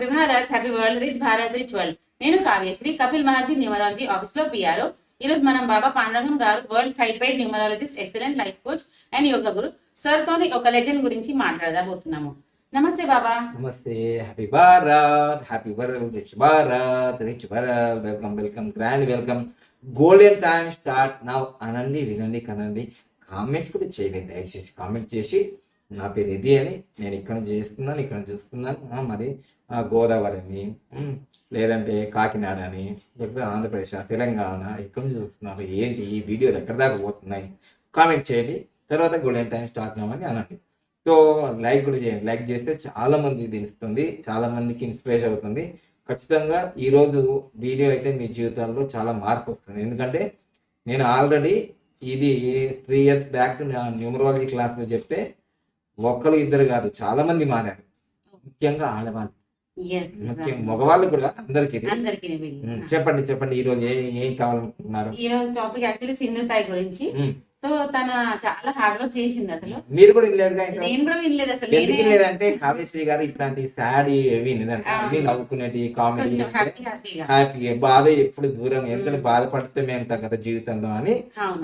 Happy Bharat, happy world, rich Bharat, rich world. నేను Kavyasri, Kapil Maharshi numerology office లో PRO. ఈ రోజు మనం Baba Pandurangam garu, world high paid numerologist, excellent life coach and yoga guru sir తోని ఒక లెజెండ్ గురించి మాట్లాడబోతున్నాము. నమస్తే బాబా. నమస్తే. Happy Bharat, happy world, rich Bharat, rich world. Welcome welcome, grand welcome. Golden time start now. అనండి, వినండి, కనండి. కామెంట్ కూడా చేయండి, దయచేసి కామెంట్ చేసి నా పేరు ఇది అని నేను ఇక్కడ చేస్తున్నాను, ఇక్కడ చూస్తున్నాను. మరి గోదావరి అని, లేదంటే కాకినాడ అని, లేకపోతే ఆంధ్రప్రదేశ్, తెలంగాణ ఎక్కడ నుంచి చూస్తున్నారు, ఏంటి ఈ వీడియోలు ఎక్కడ దాకా పోతున్నాయి, కామెంట్ చేయండి. తర్వాత గోల్డెన్ టైం స్టార్ట్ అవ్వమని అనండి. సో లైక్ కూడా చేయండి. లైక్ చేస్తే చాలా మంది తెలుస్తుంది, చాలా మందికి ఇన్స్పిరేషన్ అవుతుంది. ఖచ్చితంగా ఈరోజు వీడియో అయితే మీ జీవితాల్లో చాలా మార్పు వస్తుంది. ఎందుకంటే నేను ఆల్రెడీ ఇది 3 years బ్యాక్ నా న్యూమరాలజీ క్లాస్లో చెప్తే ఒక్కరు ఇద్దరు కాదు, చాలా మంది మారారు. ముఖ్యంగా ఆడవాళ్ళు, ముఖ్యంగా మగవాళ్ళు కూడా అందరికీ. చెప్పండి చెప్పండి, ఈ రోజు ఏం కావాలనుకుంటున్నారు? ఈ రోజు టాపిక్ యాక్చువల్లీ సింధుతాయి గురించి. సో తన చాలా హార్డ్ వర్క్ చేసింది. అసలు మీరు కూడా వినలేదు? నేను కూడా వినలేదు. అసలు ఎందుకు వినలేదంటే కావ్యశ్రీ గారు ఇట్లాంటి సాడ్ వినదంటే నవ్వుకునేటి కామెడీ, హ్యాపీగా, బాధ ఎప్పుడు దూరం, ఎందుకంటే బాధపడితే మేము ఉంటాం కదా జీవితంలో అని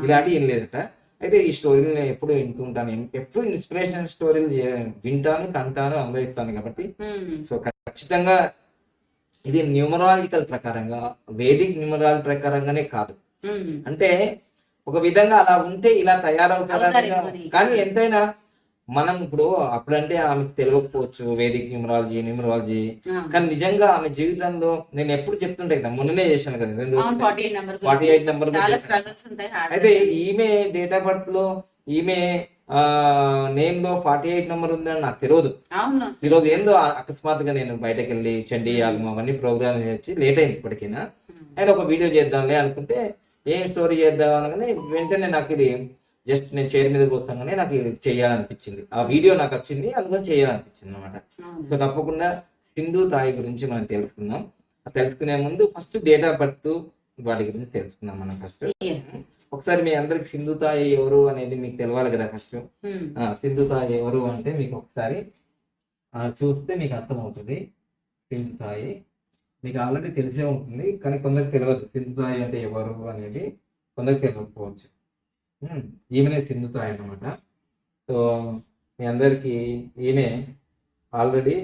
ఇలాంటివి వినలేదట. అయితే ఈ స్టోరీని నేను ఎప్పుడు వింటుంటాను, ఎప్పుడు ఇన్స్పిరేషన్ స్టోరీలు వింటాను, కంటాను, అనుభవిస్తాను కాబట్టి. సో ఖచ్చితంగా ఇది న్యూమరాలజికల్ ప్రకారంగా, వేదిక్ న్యూమరాలజీ ప్రకారంగానే కాదు, అంటే ఒక విధంగా అలా ఉంటే ఇలా తయారవుతారా. కానీ ఎంతైనా మనం ఇప్పుడు అప్పుడంటే ఆమెకు తెలియకపోవచ్చు వేదిక్ న్యూమరాలజీ, కానీ నిజంగా ఆమె జీవితంలో నేను ఎప్పుడు చెప్తుంటే కదా, మొన్ననే చేశాను కదా 48 నెంబర్. అయితే ఈమె డేట్ ఆఫ్ బర్త్ లో ఈమె నేమ్ లో 48 నెంబర్ ఉందని నాకు తెలియదు. ఈరోజు ఏందో అకస్మాత్తుగా నేను బయటకు వెళ్ళి చండీ యాగం అవన్నీ ప్రోగ్రామ్ వచ్చి లేట్ అయింది ఇప్పటికైనా. ఆయన ఒక వీడియో చేద్దాంలే అనుకుంటే ఏం స్టోరీ చేద్దాం అనగానే వెంటనే నాకు ఇది జస్ట్ నేను చైర్ మీద కూర్చోగానే నాకు ఇది చేయాలనిపించింది. ఆ వీడియో నాకు వచ్చింది, అందుకని చేయాలనిపించింది అనమాట. సో తప్పకుండా సింధుతాయి గురించి మనం తెలుసుకుందాం. తెలుసుకునే ముందు ఫస్ట్ డేట్ ఆఫ్ బర్త్ వాటి గురించి తెలుసుకుందాం మనం. ఫస్ట్ ఒకసారి మీ అందరికి సింధుతాయి ఎవరు అనేది మీకు తెలవాలి కదా. ఫస్ట్ సింధుతాయి ఎవరు అంటే మీకు ఒకసారి చూస్తే మీకు అర్థమవుతుంది. సింధుతాయి మీకు ఆల్రెడీ తెలిసే ఉంటుంది, కానీ కొందరికి తెలియదు సింధుతాయి అంటే ఎవరు అనేది, కొందరికి తెలియకపోవచ్చు. ఈమెనే సింధుతాయి అన్నమాట. సో మీ అందరికి ఈమె ఆల్రెడీ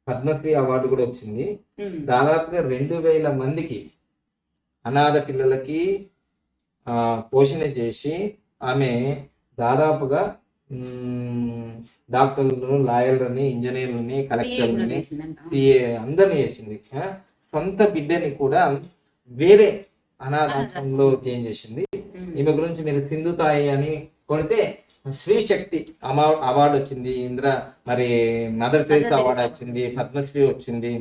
పద్మశ్రీ అవార్డు కూడా వచ్చింది. దాదాపుగా 2000 మందికి అనాథ పిల్లలకి పోషణ చేసి ఆమె దాదాపుగా డాక్టర్లను, లాయర్లని, ఇంజనీర్లని, కలెక్టర్లని, అందరినీ చేసింది. సొంత బిడ్డని కూడా వేరే అనాథాశ్రమంలో చేంజ్ చేసింది. ఈమె గురించి మీరు సింధుతాయి అని కొడితే శ్రీ శక్తి అవార్డు వచ్చింది, మరి మదర్ తెరీసా అవార్డు వచ్చింది, పద్మశ్రీ వచ్చింది.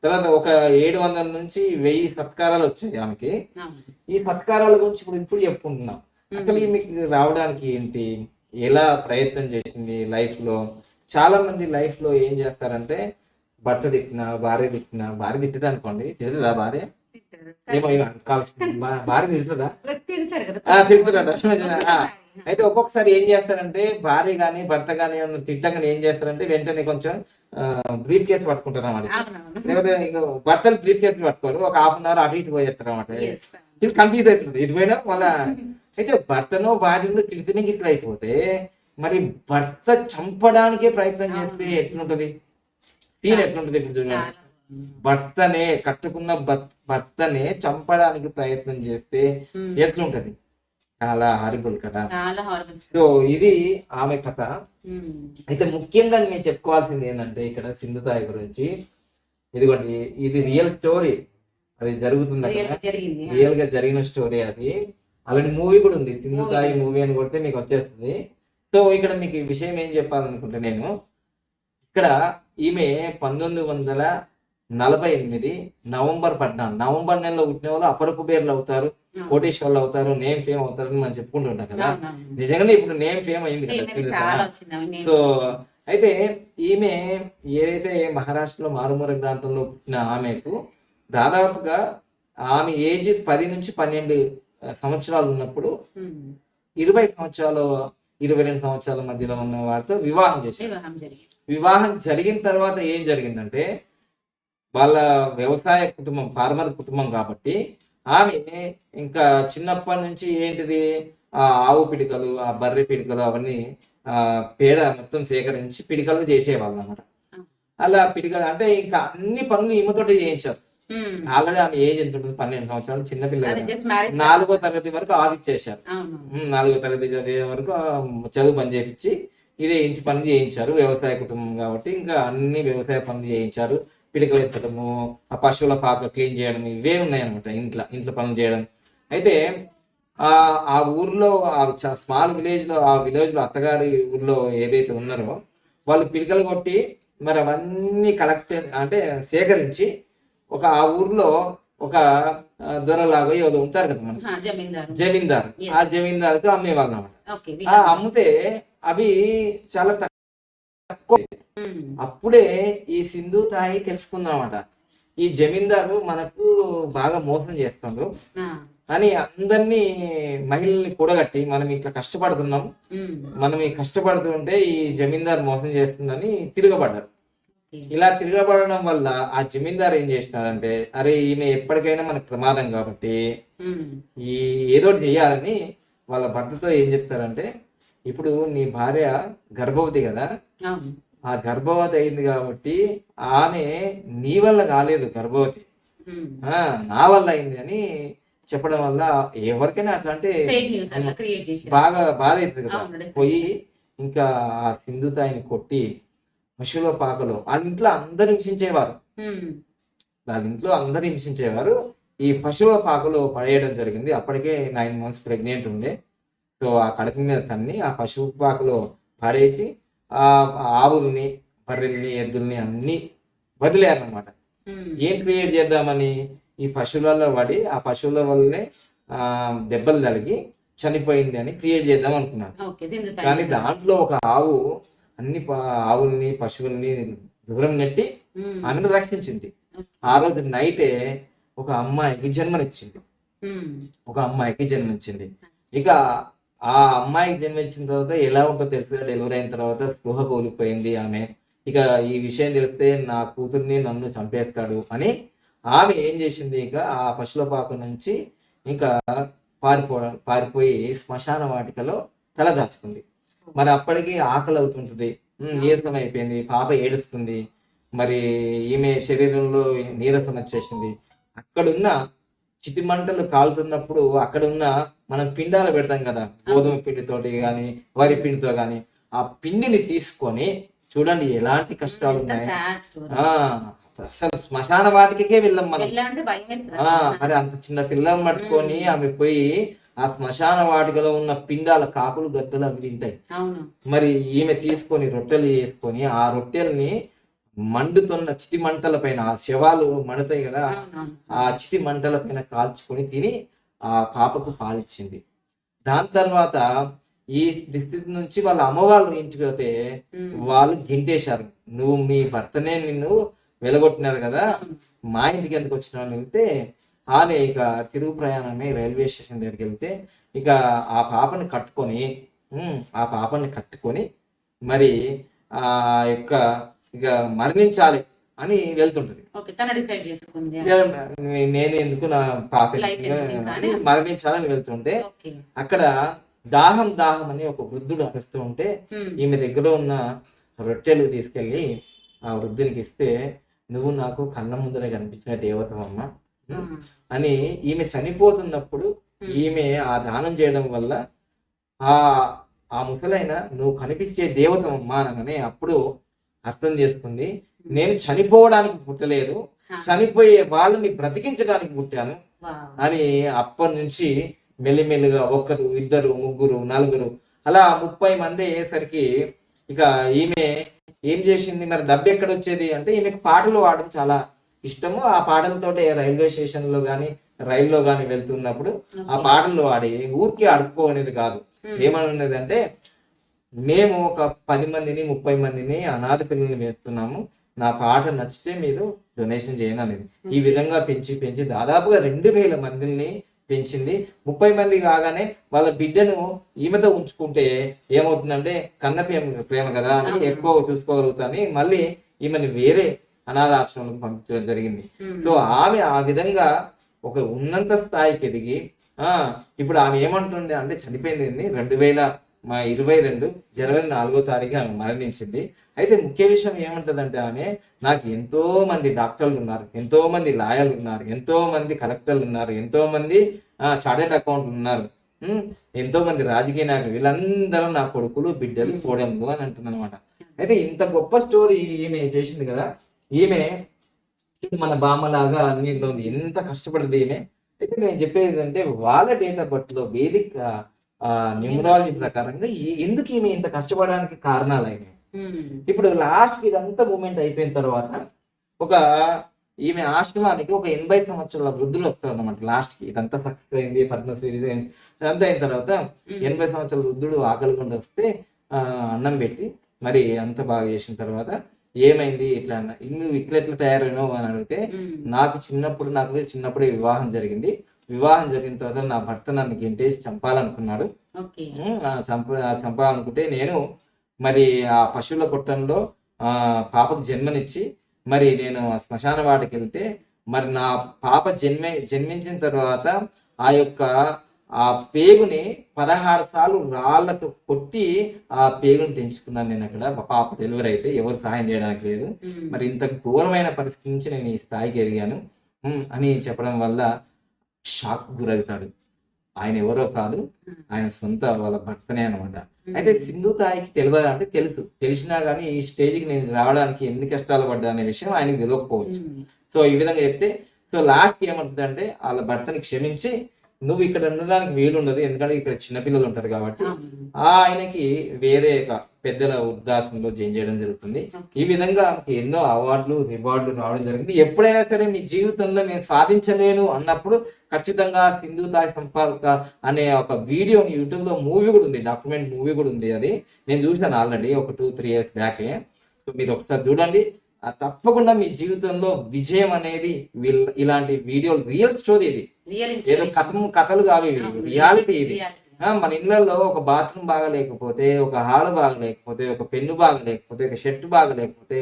తర్వాత ఒక 700 నుంచి 1000 సత్కారాలు వచ్చాయి ఆమెకి. ఈ సత్కారాల గురించి ఇప్పుడు చెప్పుకుంటున్నాం. అసలు ఈమెకి రావడానికి ఏంటి, ఎలా ప్రయత్నం చేసింది లైఫ్ లో. చాలా మంది లైఫ్ లో ఏం చేస్తారంటే భర్త తిట్టినా, భార్య తిట్టదు అనుకోండి, తిడుతుందా భార్య? ఏమో కావాల్సింది, భార్య తిడుతుందా? తిడుతున్నాడు. అయితే ఒక్కొక్కసారి ఏం చేస్తారంటే భార్య గాని భర్త గాని తిట్టగానే ఏం చేస్తారంటే వెంటనే కొంచెం బ్రీఫ్ కేసు పట్టుకుంటారు అన్నమాట. లేకపోతే ఇంకా భర్తలు బ్రీఫ్ కేసు పట్టుకోరు, ఒక 1/2 hour అటు ఇటు పోయేస్తారు అన్నమాట. ఇది కన్ఫ్యూజ్ అవుతుంది ఇటు పోయినా మళ్ళా. అయితే భర్తనో భార్యను తిడితేనే ఇట్లా అయిపోతే మరి భర్త చంపడానికే ప్రయత్నం చేస్తే ఎట్లుంటది సీన్, ఎట్లుంటది? ఇప్పుడు చూడండి, భర్తనే కట్టుకున్న భర్తనే చంపడానికి ప్రయత్నం చేస్తే ఎట్లుంటది? చాలా హారిబుల్ కదా. సో ఇది ఆమె కథ. అయితే ముఖ్యంగా నేను చెప్పుకోవాల్సింది ఏంటంటే ఇక్కడ సింధుతాయి గురించి, ఇదిగోండి ఇది రియల్ స్టోరీ, అది జరుగుతుంది, రియల్ గా జరిగిన స్టోరీ. అది అలాంటి మూవీ కూడా ఉంది, సింధుతాయి మూవీ అని కొడితే మీకు వచ్చేస్తుంది. సో ఇక్కడ మీకు ఈ విషయం ఏం చెప్పాలనుకుంటే, నేను ఇక్కడ ఈమె 1948 నవంబర్ 14 నవంబర్ నెలలో పుట్టిన వాళ్ళు అపర కుబేర్లు అవుతారు, కోటేశ్వర్లు అవుతారు, నేమ్ ఫేమ్ అవుతారు అని మనం చెప్పుకుంటుంటాం కదా. నిజంగానే ఇప్పుడు నేమ్ ఫేమ్ అయింది కదా. సో అయితే ఈమె ఏదైతే మహారాష్ట్రలో మారుమూల ప్రాంతంలో పుట్టిన ఆమెకు దాదాపుగా ఆమె ఏజ్ 10 నుంచి 12 సంవత్సరాలు ఉన్నప్పుడు 20 సంవత్సరాలు 22 సంవత్సరాల మధ్యలో ఉన్న వారితో వివాహం చేశారు. వివాహం జరిగిన తర్వాత ఏం జరిగిందంటే వాళ్ళ వ్యవసాయ కుటుంబం, ఫార్మర్ కుటుంబం కాబట్టి ఆమె ఇంకా చిన్నప్పటి నుంచి ఏంటిది ఆ ఆవు పిడికలు, ఆ బర్రె పిడికలు అవన్నీ పేడ మొత్తం సేకరించి పిడికలు చేసేవాళ్ళు అనమాట. అలా పిడికలు అంటే ఇంకా అన్ని పనులు ఈమెతోటి చేయించారు. ఆల్రెడీ ఆమె ఏజ్ ఎంత ఉంటుంది, 12 సంవత్సరాలు, చిన్నపిల్ల. 4వ తరగతి వరకు ఆవిచ్చేశారు. 4వ తరగతి చదివే వరకు చదువు పని చేయించి ఇదే ఇంటి పనులు చేయించారు. వ్యవసాయ కుటుంబం కాబట్టి ఇంకా అన్ని వ్యవసాయ పనులు చేయించారు. పిడికలు ఎత్తడము, ఆ పశువుల పాక క్లీన్ చేయడం, ఇవే ఉన్నాయన్నమాట. ఇంట్లో పనులు చేయడం. అయితే ఆ ఊర్లో స్మాల్ విలేజ్ లో, ఆ విలేజ్ లో అత్తగారి ఊర్లో ఏదైతే ఉన్నారో వాళ్ళు పిడికలు కొట్టి మరి అవన్నీ అంటే సేకరించి ఆ ఊర్లో ఒక దొరలాగా ఏదో ఉంటారు కదా మన జమీందారు, ఆ జమీందారుకు అమ్మేవాళ్ళు అన్నమాట. అమ్మితే అవి చాలా తక్కువ. అప్పుడే ఈ సింధు తాయి తెలుసుకుందన్నమాట, ఈ జమీందారు మనకు బాగా మోసం చేస్తుండ్రు అని అందరినీ మహిళల్ని కూడగట్టి మనం ఇట్లా కష్టపడుతున్నాం, మనం ఈ కష్టపడుతుంటే ఈ జమీందారు మోసం చేస్తుందని తిరగబడ్డారు. ఇలా తిరగబడడం వల్ల ఆ జమీందారు ఏం చేసినారంటే, అరే ఈమె ఎప్పటికైనా మనకు ప్రమాదం కాబట్టి ఈ ఏదో చెయ్యాలని వాళ్ళ భర్తతో ఏం చెప్తారంటే, ఇప్పుడు నీ భార్య గర్భవతి కదా, ఆ గర్భవతి అయింది కాబట్టి ఆమె నీ వల్ల కాలేదు గర్భవతి, నా వల్ల అయింది అని చెప్పడం వల్ల ఎవరికైనా అట్లా అంటే బాగా బాధ అవుతుంది కదా. పోయి ఇంకా ఆ సింధుతాయిని కొట్టి పశువుల పాకలో వాళ్ళ ఇంట్లో అందరు హింసించేవారు. వాళ్ళ ఇంట్లో అందరు హింసించేవారు. ఈ పశువుల పాకలో పడేయడం జరిగింది. అప్పటికే 9 months ప్రెగ్నెంట్ ఉండే. సో ఆ కడుపు మీద తన్ని ఆ పశువు పాకలో పడేసి ఆ ఆవుల్ని, బర్రెల్ని, ఎద్దుల్ని అన్ని వదిలేయాలన్నమాట. ఏం క్రియేట్ చేద్దామని, ఈ పశువులలో పడి ఆ పశువుల వల్లనే దెబ్బలు తగిలి చనిపోయింది అని క్రియేట్ చేద్దాం అనుకున్నాను. కానీ దాంట్లో ఒక ఆవు అన్ని ఆవుల్ని, పశువుల్ని దూరం నెట్టి ఆమెను రక్షించింది. ఆ రోజు నైటే ఒక అమ్మాయికి జన్మనిచ్చింది. ఇక ఆ అమ్మాయికి జన్మించిన తర్వాత ఎలా ఉంటుందో తెలుసు. డెలివరీ అయిన తర్వాత స్పృహ కోల్పోయింది ఆమె. ఇక ఈ విషయం తెలిస్తే నా కూతుర్ని నన్ను చంపేస్తాడు అని ఆమె ఏం చేసింది, ఇక ఆ పశువుల పాక నుంచి ఇంకా పారిపోయి శ్మశాన వాటికలో తల దాచుకుంది. మరి అప్పటికి ఆకలి అవుతుంటుంది, నీరసం అయిపోయింది, పాప ఏడుస్తుంది, మరి ఈమె శరీరంలో నీరసం వచ్చేసింది. అక్కడున్న చితి మంటలు కాలుతున్నప్పుడు అక్కడున్న మనం పిండాలు పెడతాం కదా, గోధుమ పిండితోటి కానీ వరి పిండితో కానీ, ఆ పిండిని తీసుకొని చూడండి ఎలాంటి కష్టాలు ఉన్నాయి. అసలు శ్మశాన వాటికే వెళ్ళాం మనం. మరి అంత చిన్న పిల్లని పట్టుకొని ఆమె పోయి ఆ శ్మశాన వాటికలో ఉన్న పిండాల కాకులు, గద్దలు అవి తింటాయి. మరి ఈమె తీసుకొని రొట్టెలు చేసుకొని ఆ రొట్టెల్ని మండుతున్న చితి మంటల పైన, ఆ శవాలు మండుతాయి కదా, ఆ చితి మంటల పైన కాల్చుకొని తిని ఆ పాపకు పాలిచ్చింది. దాని తర్వాత ఈ స్థితి నుంచి వాళ్ళ అమ్మ వాళ్ళు ఇంటికి పోతే వాళ్ళు గింటేశారు, నువ్వు మీ భర్తనే నిన్ను వెలగొట్టినారు కదా, మా ఇంటికి ఎందుకు వచ్చినావు అని వెళ్తే ఆమె ఇక తిరుగు ప్రయాణమే రైల్వే స్టేషన్ దగ్గరికి వెళ్తే ఇక ఆ పాపని కట్టుకొని మరి ఆ యొక్క ఇక మరణించాలి అని వెళ్తుంటది. నేను ఎందుకు నా పాప మరణించాలని వెళ్తుంటే అక్కడ దాహం అని ఒక వృద్ధుడు అరుస్తూ ఉంటే ఈమె దగ్గర ఉన్న రొట్టెలు తీసుకెళ్లి ఆ వృద్ధునికి ఇస్తే, నువ్వు నాకు కళ్ళ ముందర కనిపించిన దేవతమ్మ అని ఈమె చనిపోతున్నప్పుడు ఈమె ఆ దానం చేయడం వల్ల ఆ ముసలైన నువ్వు కనిపించే దేవతమ్మ అనగానే అప్పుడు అర్థం చేసుకుంది, నేను చనిపోవడానికి పుట్టలేదు, చనిపోయే వాళ్ళని బ్రతికించడానికి పుట్టాను అని. అప్పటి నుంచి మెల్లిమెల్లిగా 1, 2, 3, 4 అలా 30 మంది అయ్యేసరికి ఇక ఈమె ఏం చేసింది, మరి డబ్బు ఎక్కడ వచ్చేది అంటే ఈమెకు పాటలు పాడడం చాలా ఇష్టము. ఆ పాటలతోటే రైల్వే స్టేషన్ లో గాని రైల్లో గాని వెళ్తున్నప్పుడు ఆ పాటలు పాడి ఊరికి అడుక్కోనేది కాదు. ఏమన్నది అంటే, మేము ఒక 10 మందిని 30 మందిని అనాథ పిల్లల్ని వేస్తున్నాము, నా పాట నచ్చితే మీరు డొనేషన్ చేయండి అనేది. ఈ విధంగా పెంచి దాదాపుగా 2000 మందిని పెంచింది. 30 మంది కాగానే వాళ్ళ బిడ్డను ఈమెతో ఉంచుకుంటే ఏమవుతుందంటే కన్న ప్రేమ కదా అని ఎక్కువ చూసుకోగలుగుతాని మళ్ళీ ఈమెను వేరే అనాథ ఆశ్రమానికి పంపించడం జరిగింది. సో ఆమె ఆ విధంగా ఒక ఉన్నత స్థాయికి ఎదిగి ఇప్పుడు ఆమె ఏమంటుంది అంటే చనిపోయింది 2022 జనవరి 4వ తారీఖు ఆమె మరణించింది. అయితే ముఖ్య విషయం ఏమంటదంటే ఆమె నాకు ఎంతో మంది డాక్టర్లు ఉన్నారు, ఎంతో మంది లాయర్లు ఉన్నారు, ఎంతో మంది కలెక్టర్లు ఉన్నారు, ఎంతో మంది చార్టెడ్ అకౌంట్లు ఉన్నారు, ఎంతో మంది రాజకీయ నాయకులు, వీళ్ళందరూ నా కొడుకులు బిడ్డలు కోడళ్ళు అని అంటుంది అనమాట. అయితే ఇంత గొప్ప స్టోరీ ఈమె చేసింది కదా. ఈమె మన బామ్మలాగా అన్ని ఉంది, ఎంత కష్టపడింది ఈమె. అయితే నేను చెప్పేది ఏంటంటే వాళ్ళ డేట్ ఆఫ్ బర్త్ లో వేదిక న్యూమరాలజీ ప్రకారంగా ఎందుకు ఈమె ఇంత కష్టపడడానికి కారణాలు అయినాయి. ఇప్పుడు లాస్ట్ ఇదంతా మూమెంట్ అయిపోయిన తర్వాత ఈమె ఆశ్రమానికి ఒక 80 సంవత్సరాల వృద్ధులు వస్తారు అనమాట. లాస్ట్ కి ఇదంతా సక్సెస్ అయింది, పద్మశ్రీ ఇదంతా అయిన తర్వాత 80 సంవత్సరాల వృద్ధుడు ఆకలి గుండా వస్తే అన్నం పెట్టి మరి అంత బాగా చేసిన తర్వాత ఏమైంది ఇట్లా నువ్వు ఇట్లా తయారైనావు అని అడిగితే నాకు చిన్నప్పుడే వివాహం జరిగింది. వివాహం జరిగిన తర్వాత నా భర్త నన్ను గెంటేసి చంపాలనుకున్నాడు. చంపాలనుకుంటే నేను మరి ఆ పశువుల కొట్టంలో పాపకు జన్మనిచ్చి మరి నేను శ్మశాన వాటికి వెళ్తే మరి నా పాప జన్మించిన తర్వాత ఆ పేగుని 16 సార్లు రాళ్లతో కొట్టి ఆ పేగుని తెంచుకున్నాను నేను. అక్కడ పాప డెలివరీ అయితే ఎవరు సహాయం చేయడానికి లేదు. మరి ఇంత ఘోరమైన పరిస్థితి నుంచి నేను ఈ స్థాయికి ఎదిగాను అని చెప్పడం వల్ల షాక్ గురవుతాడు. ఆయన ఎవరో కాదు, ఆయన సొంత వాళ్ళ భర్తనే అనమాట. అయితే సింధు తాయికి తెలియదా అంటే తెలిసినా కానీ ఈ స్టేజ్కి నేను రావడానికి ఎన్ని కష్టాలు పడ్డా అనే విషయం ఆయనకి తెలియకపోవచ్చు. సో ఈ విధంగా చెప్తే లాస్ట్ ఏమంటుందంటే వాళ్ళ భర్తని క్షమించి నువ్వు ఇక్కడ ఉండడానికి వీలుండదు, ఎందుకంటే ఇక్కడ చిన్నపిల్లలు ఉంటారు కాబట్టి ఆయనకి వేరే పెద్దల వృద్ధాశ్రమంలో జాయిన్ చేయడం జరుగుతుంది. ఈ విధంగా ఎన్నో అవార్డులు రివార్డులు రావడం జరిగింది. ఎప్పుడైనా సరే మీ జీవితంలో నేను సాధించలేను అన్నప్పుడు ఖచ్చితంగా సింధు తాయి సంపాదక అనే ఒక వీడియోని యూట్యూబ్ లో మూవీ కూడా ఉంది, డాక్యుమెంట్ మూవీ కూడా ఉంది. అది నేను చూసాను ఆల్రెడీ ఒక 2-3 years బ్యాకే. సో మీరు ఒకసారి చూడండి, తప్పకుండా మీ జీవితంలో విజయం అనేది ఇలాంటి వీడియోలు రియల్ స్టోరీ, ఇది ఏదో కథలు కావు, రియాలిటీ ఇది. మన ఇళ్లలో ఒక బాత్రూమ్ బాగా లేకపోతే, ఒక హాల్ బాగా లేకపోతే, ఒక పెన్ను బాగా లేకపోతే, ఒక షర్ట్ బాగా లేకపోతే,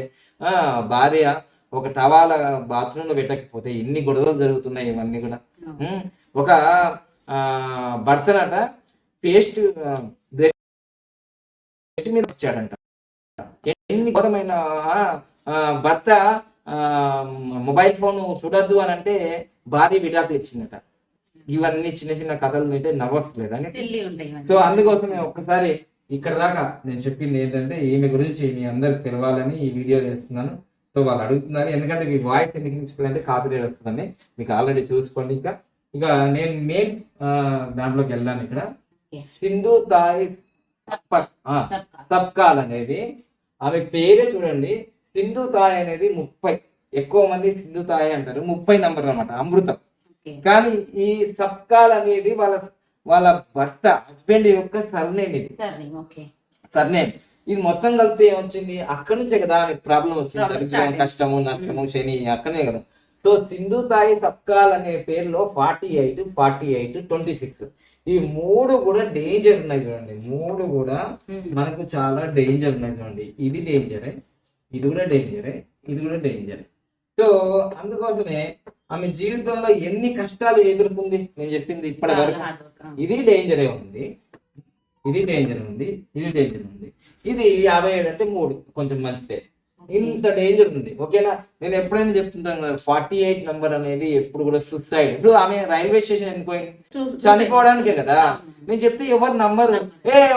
భార్య ఒక టవాల బాత్రూమ్ లో పెట్టకపోతే ఎన్ని గొడవలు జరుగుతున్నాయి. ఇవన్నీ కూడా ఒక భర్తనట పేస్ట్ మీద వచ్చాడంట. ఎన్ని ఘోరమైన భర్త మొబైల్ ఫోన్ చూడొద్దు అని అంటే భార్య విడాకులు ఇచ్చిందట. ఇవన్నీ చిన్న చిన్న కథలు వింటే నవ్వట్లేదు అని. సో అందుకోసమే ఒక్కసారి ఇక్కడ దాకా నేను చెప్పింది ఏంటంటే ఈమె గురించి మీ అందరికి తెలవాలని ఈ వీడియో చేస్తున్నాను. సో వాళ్ళు అడుగుతున్నారు, ఎందుకంటే మీ వాయిస్ ఎందుకు ఇస్తుందంటే కాపీరైట్ వస్తుందని మీకు ఆల్రెడీ చూసుకోండి. ఇక నేను మెయిన్ దాంట్లోకి వెళ్ళాను. ఇక్కడ సింధు తాయి సబ్కాల్ అనేది ఆమె పేరే చూడండి. సింధు తాయి అనేది 30, ఎక్కువ మంది సింధు తాయి అంటారు, 30 నంబర్ అనమాట, అమృతం. కానీ ఈ సబ్కాల్ అనేది వాళ్ళ భర్త హస్బెండ్ యొక్క సర్నేమ్. ఇది సర్నేమ్. ఇది మొత్తం కలిపితే ఏమొచ్చింది, అక్కడి నుంచే కదా ఆమె ప్రాబ్లం వచ్చింది, దరిద్రం, కష్టము, నష్టము, శని అక్కడనే కదా. సో సింధు తాయి సబ్కాల్ అనే పేరులో 48, 48, 26 ఈ 3 కూడా డేంజర్ ఉన్నాయి చూడండి. 3 కూడా మనకు చాలా డేంజర్ ఉన్నాయి చూడండి. ఇది డేంజరే, ఇది కూడా డేంజరే, ఇది కూడా డేంజరే. సో అందుకోసమే ఆమె జీవితంలో ఎన్ని కష్టాలు ఎదుర్కొంది నేను చెప్పింది ఇప్పటి వరకు. ఇది డేంజరే ఉంది, ఇది డేంజర్ ఉంది, ఇది డేంజర్ ఉంది. ఇది 57 అంటే 3 కొంచెం మంచిదే. ఇంత డేంజర్ ఉంది. ఓకేనా, నేను ఎప్పుడైనా చెప్తుంటాను కదా, 48 నంబర్ అనేది ఎప్పుడు కూడా సూసైడ్. ఇప్పుడు ఆమె రైల్వే స్టేషన్ ఎందుకోయింది, చనిపోవడానికే కదా. నేను చెప్తే ఎవరు నంబరు,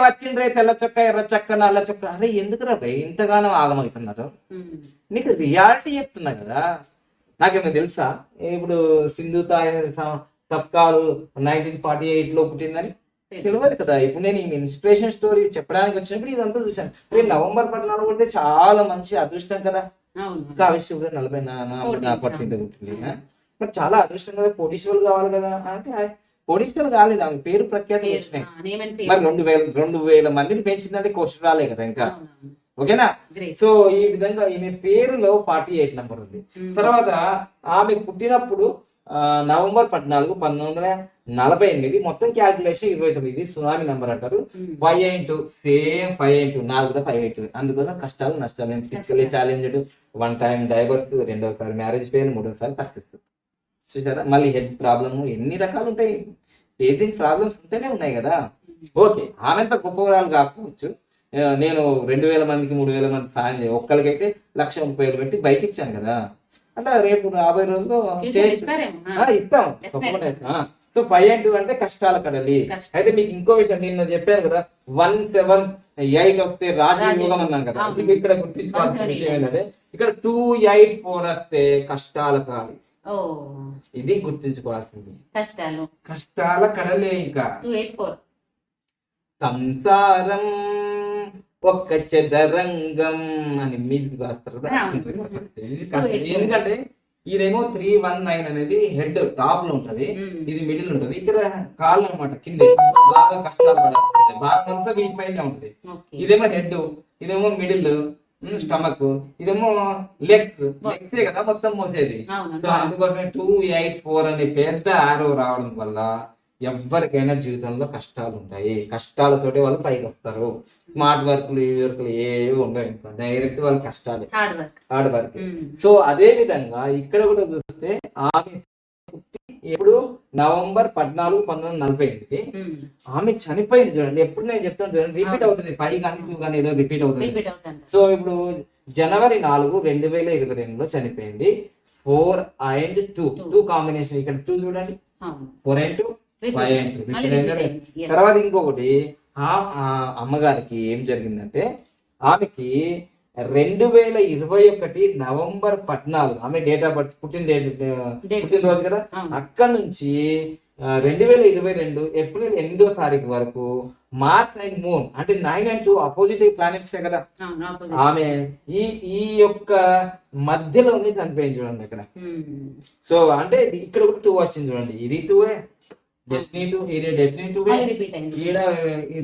వచ్చిండ్రే తెల్ల చొక్క, ఎర్ర చొక్క, నల్ల చొక్క. అరే ఎందుకురా భయ్ ఇంతగానో ఆగమవుతున్నారు, నీకు రియాలిటీ చెప్తున్నా కదా. నాకేమైనా తెలుసా ఇప్పుడు సింధు తాయి సబ్కాల్ 1948 పుట్టిందని తెలియదు కదా. ఇప్పుడు నేను ఈ ఇన్స్పిరేషన్ స్టోరీ చెప్పడానికి వచ్చినప్పుడు ఇదంతా చూశాను. నవంబర్ 14 పుడితే చాలా మంచి అదృష్టం కదా. కావిశ్వ 40 పుట్టింది, మరి చాలా అదృష్టం కదా, కోటీశ్వరులు కావాలి కదా అంటే కోటీశ్వరులు కాలేదు, ఆమె పేరు ప్రఖ్యాతి వచ్చినాయి. మరి 2000 మందిని పెంచిందంటే క్వశ్చన్ రాలే కదా ఇంకా. ఓకేనా. సో ఈ విధంగా ఈమె పేరులో 48 నంబర్ ఉంది. తర్వాత ఆమె పుట్టినప్పుడు నవంబర్ 14, 48, మొత్తం క్యాల్కులేషన్ 29. ఇది సునామీ నెంబర్ అంటారు. 5 సేమ్ 5 4 కూడా 5 అందుకోసం కష్టాలు నష్టాలు. నేను ఫిజికల్లీ ఛాలెంజ్డ్, 1 టైం డైవర్స్, 2వసారి మ్యారేజ్ ఫెయిల్, 3వసారి సక్సెస్. చూసారా, మళ్ళీ హెల్త్ ప్రాబ్లమ్ ఎన్ని రకాలు ఉంటాయి, ఏది ప్రాబ్లమ్స్ ఉంటేనే ఉన్నాయి కదా. ఓకే, ఆమెంత గొప్పవాళ్ళు కాకపోవచ్చు. నేను 2000 మందికి 3000 మంది సాయం చేయ, ఒక్కరికైతే 1,30,000 పెట్టి బైక్ ఇచ్చాను కదా. అట్లా రేపు రాబోయే రోజుల్లో ఇస్తాం తప్పకుండా. సో 5 అంటే కష్టాల కడలి. అయితే మీకు ఇంకో విషయం నిన్న చెప్పాను కదా, 1 7 8 వస్తే రాజయోగం అన్నాను కదా. ఇక్కడ గుర్తించుకోవాల్సిన విషయం ఏంటంటే, ఇక్కడ 2 8 4 వస్తే కష్టాల కడలి. ఇది గుర్తించుకోవాల్సింది, కష్టాల కడలే. ఇంకా సంసారం ఒక్క చదరంగం అని మ్యూజిక్ రాస్తారు కదా. ఎందుకంటే ఇదేమో 319 అనేది హెడ్ టాప్ లో ఉంటది, ఇది మిడిల్ ఉంటది, ఇక్కడ కాళ్ళు అనమాట కింద బాగా కష్టాలు పడాల్సింది, బాగా అంతా వీటిపైనే ఉంటది. ఇదేమో హెడ్, ఇదేమో మిడిల్ స్టమక్, ఇదేమో లెగ్స్ కదా మొత్తం మోసేది. సో అందుకోసమే 2 8 4 అనే పెద్ద ఆరో రావడం వల్ల ఎవరికైనా జీవితంలో కష్టాలు ఉంటాయి. కష్టాలతోటి వాళ్ళు పైకి వస్తారు. స్మార్ట్ వర్క్లు ఈ వర్క్లు ఏవో ఉండవు, డైరెక్ట్ వాళ్ళ కష్టాలు, హార్డ్ వర్క్. సో అదే విధంగా ఇక్కడ కూడా చూస్తే ఆమె ఎప్పుడు నవంబర్ 14, 1948 ఆమె చనిపోయింది చూడండి. ఎప్పుడు నేను చెప్తాను చూడండి, రిపీట్ అవుతుంది, 5 కానీ 2 కానీ ఏదో రిపీట్ అవుతుంది. సో ఇప్పుడు జనవరి 4, 2022లో చనిపోయింది. 4 and 2 కాంబినేషన్, ఇక్కడ 2 చూడండి, 4 and 2 5 and 2. తర్వాత ఇంకొకటి, ఆ అమ్మగారికి ఏం జరిగిందంటే, ఆమెకి 2021 నవంబర్ 14 ఆమె డేట్ ఆఫ్ బర్త్, పుట్టినరోజు కదా. అక్కడ నుంచి 2022 ఏప్రిల్ 8వ తారీఖు వరకు మార్స్ అండ్ మూన్ అంటే 9 and 2 అపోజిట్ ప్లానెట్స్ కదా. ఆమె ఈ యొక్క మధ్యలోనే చనిపోయింది చూడండి ఇక్కడ. సో అంటే ఇక్కడ కూడా 2 వచ్చింది చూడండి, ఇది 2 డెస్టినీ 2, ఇది డెస్టినీ 2, ఈడ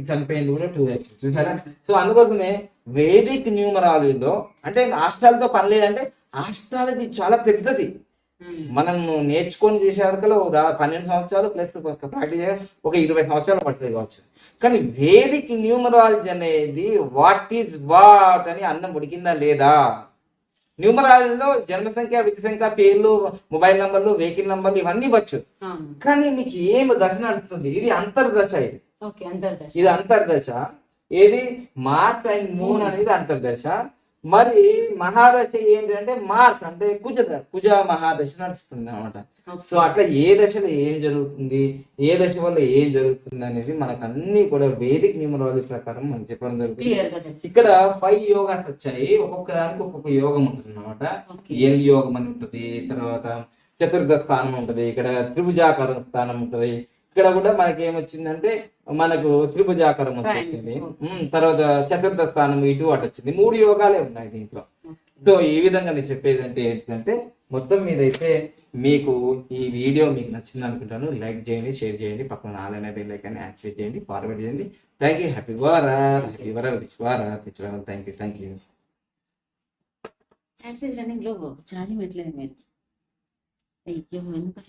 చనిపోయింది కూడా 2 వచ్చింది చూసారా. సో అందుకోసమే వేదిక్ న్యూమరాలజీలో అంటే ఆస్ట్రాలజీతో పని లేదంటే, ఆస్ట్రాలజీ చాలా పెద్దది. మనం నేర్చుకొని చేసే వరకు 12 సంవత్సరాలు ప్లస్ ప్రాక్టీస్ ఒక 20 సంవత్సరాలు పడుతుంది కావచ్చు. కానీ వేదిక్ న్యూమరాలజీ అనేది వాట్ ఈజ్ వాట్ అని అన్నం ఉడికిందా లేదా. న్యూమరాలజీలో జన్మ సంఖ్య, విధి సంఖ్య, పేర్లు, మొబైల్ నంబర్లు, వెహికల్ నంబర్లు ఇవన్నీ వచ్చు. కానీ నీకు ఏం దశ నడుస్తుంది, ఇది అంతర్దశ. ఇది అంతర్దశ. ఏది మార్స్ అండ్ మూన్ అనేది అంతర్దశ. మరి మహాదశ ఏంటంటే మార్స్ అంటే కుజ మహాదశ నడుస్తుంది అనమాట. సో అట్లా ఏ దశలో ఏం జరుగుతుంది, ఏ దశ వల్ల ఏం జరుగుతుంది అనేది మనకు అన్ని కూడా వేదిక్ న్యూమరాలజీ ప్రకారం మనం చెప్పడం జరుగుతుంది. ఇక్కడ 5 యోగాస్ వచ్చాయి, ఒక్కొక్క దానికి ఒక్కొక్క యోగం ఉంటుంది అనమాట. ఎల్ యోగం అని ఉంటుంది, తర్వాత చతుర్థ స్థానం ఉంటుంది, ఇక్కడ త్రిభుజాకారం స్థానం ఉంటుంది. ఇక్కడ కూడా మనకి ఏమొచ్చిందంటే మనకు త్రిభుజాకారం వచ్చేసింది. తర్వాత చతుర్థ స్థానం ఇటు అటు వచ్చింది. 3 యోగాలే ఉన్నాయి దీంట్లో. సో ఈ విధంగా నేను చెప్పేది అంటే ఏంటంటే, మొత్తం మీద అయితే మీకు ఈ వీడియో మీకు నచ్చింది అనుకుంటాను. లైక్ చేయండి, షేర్ చేయండి, పక్కన ఆన్లైన్ బెల్ ఐకాన్ యాక్టివేట్ చేయండి, ఫార్వర్డ్ చేయండి. Thank you. Happy world, happy world, rich world. Thank you. Running లో ఛార్జింగ్ పెట్టలేదు మీరు. అయ్యో ఎందుకు